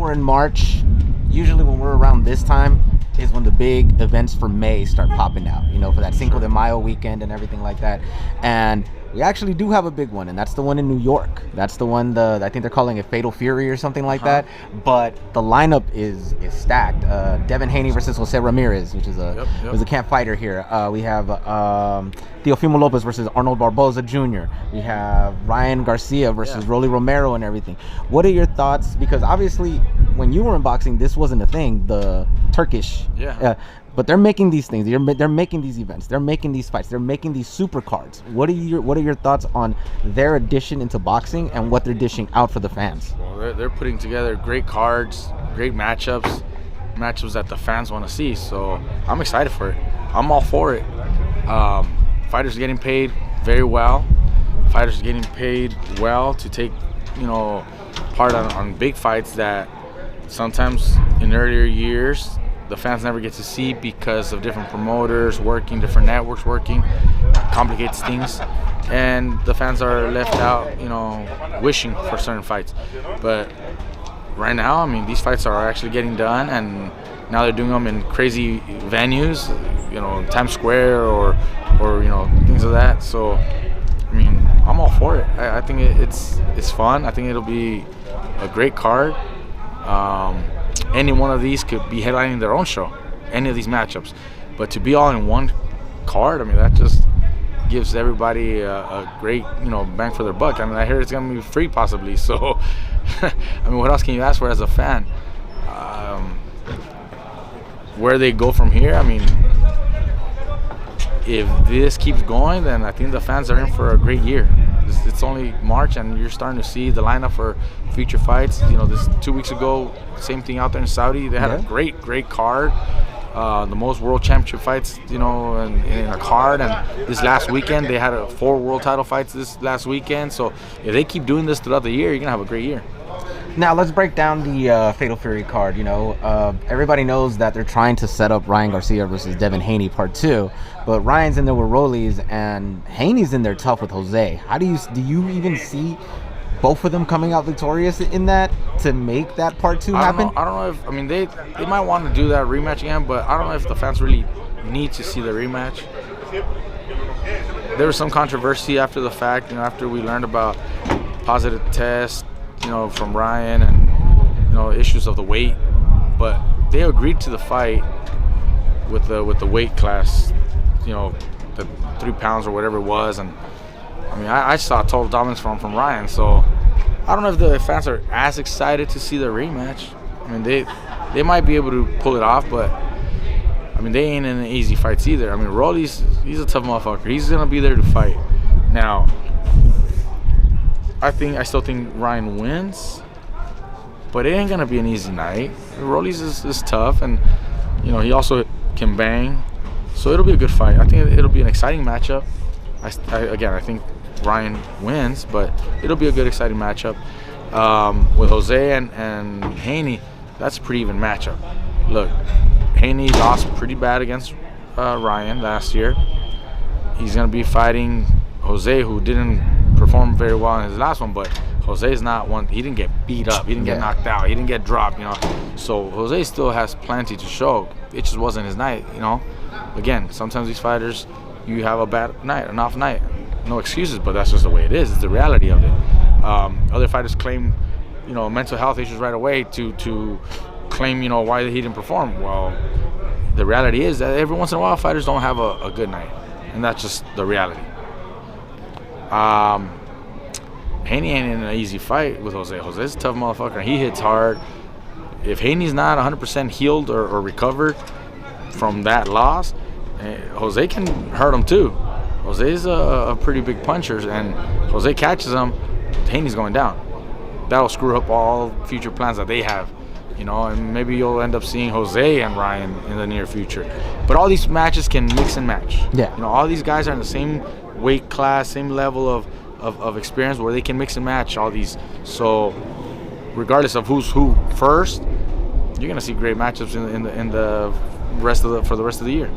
we're in March. Usually when we're around this time is when the big events for May start popping out, for that Cinco de Mayo weekend and everything like that. And we actually do have a big one, and that's the one in New York. That's the one, I think they're calling it Fatal Fury or something like that. But the lineup is stacked. Devin Haney versus Jose Ramirez, which is was a camp fighter here. We have Teofimo Lopez versus Arnold Barboza Jr. We have Ryan Garcia versus Rolly Romero and everything. What are your thoughts? Because obviously, when you were in boxing, this wasn't a thing. The Turkish, but they're making these things. They're making these events. They're making these fights. They're making these super cards. What are your thoughts on their addition into boxing and what they're dishing out for the fans? Well, they're putting together great cards, great matchups that the fans want to see. So I'm excited for it. I'm all for it. Fighters are getting paid very well. Fighters are getting paid well to take, part on big fights that sometimes in earlier years the fans never get to see because of different promoters working, different networks working, complicates things, and the fans are left out, wishing for certain fights. But right now, these fights are actually getting done, and now they're doing them in crazy venues, Times Square or things of that. So, I'm all for it. I think it's fun. I think it'll be a great card. Any one of these could be headlining their own show, any of these matchups. But to be all in one card, that just gives everybody a great, bang for their buck. I hear it's going to be free possibly. So, what else can you ask for as a fan? Where they go from here, if this keeps going, then I think the fans are in for a great year. It's only March, and you're starting to see the lineup for future fights. This 2 weeks ago, same thing out there in Saudi. They had a great card. The most world championship fights, in a card. And this last weekend, they had 4 world title fights this last weekend. So if they keep doing this throughout the year, you're gonna have a great year. Now let's break down the Fatal Fury card. Everybody knows that they're trying to set up Ryan Garcia versus Devin Haney Part 2, but Ryan's in there with Rollies and Haney's in there tough with Jose. How do you even see both of them coming out victorious in that to make that Part 2 happen? I don't know if they might want to do that rematch again, but I don't know if the fans really need to see the rematch. There was some controversy after the fact, after we learned about positive tests, from Ryan and issues of the weight, but they agreed to the fight with the weight class, the 3 pounds or whatever it was, and I saw total dominance from Ryan. So I don't know if the fans are as excited to see the rematch. They might be able to pull it off, but they ain't in the easy fights either. Rolly's, he's a tough motherfucker. He's gonna be there to fight. Now, I still think Ryan wins, but it ain't gonna be an easy night. Rolly's is tough, and he also can bang, so it'll be a good fight. I think it'll be an exciting matchup. I think Ryan wins, but it'll be a good, exciting matchup. With Jose and Haney, that's a pretty even matchup. Look, Haney lost pretty bad against Ryan last year. He's gonna be fighting Jose, who didn't perform very well in his last one, but Jose's not one. He didn't get beat up. He didn't get knocked out. He didn't get dropped. So Jose still has plenty to show. It just wasn't his night. Again, sometimes these fighters, you have a bad night, an off night. No excuses, but that's just the way it is. It's the reality of it. Other fighters claim, mental health issues right away to claim, why he didn't perform. Well, the reality is that every once in a while, fighters don't have a good night, and that's just the reality. Haney ain't in an easy fight with Jose. Jose's a tough motherfucker. He hits hard. If Haney's not 100% healed or recovered from that loss, Jose can hurt him too. Jose's a pretty big puncher, and Jose catches him, Haney's going down. That'll screw up all future plans that they have, and maybe you'll end up seeing Jose and Ryan in the near future. But all these matches can mix and match. Yeah. All these guys are in the same weight class, same level of experience where they can mix and match all these. So regardless of who's who first, you're gonna see great matchups in the rest of the year.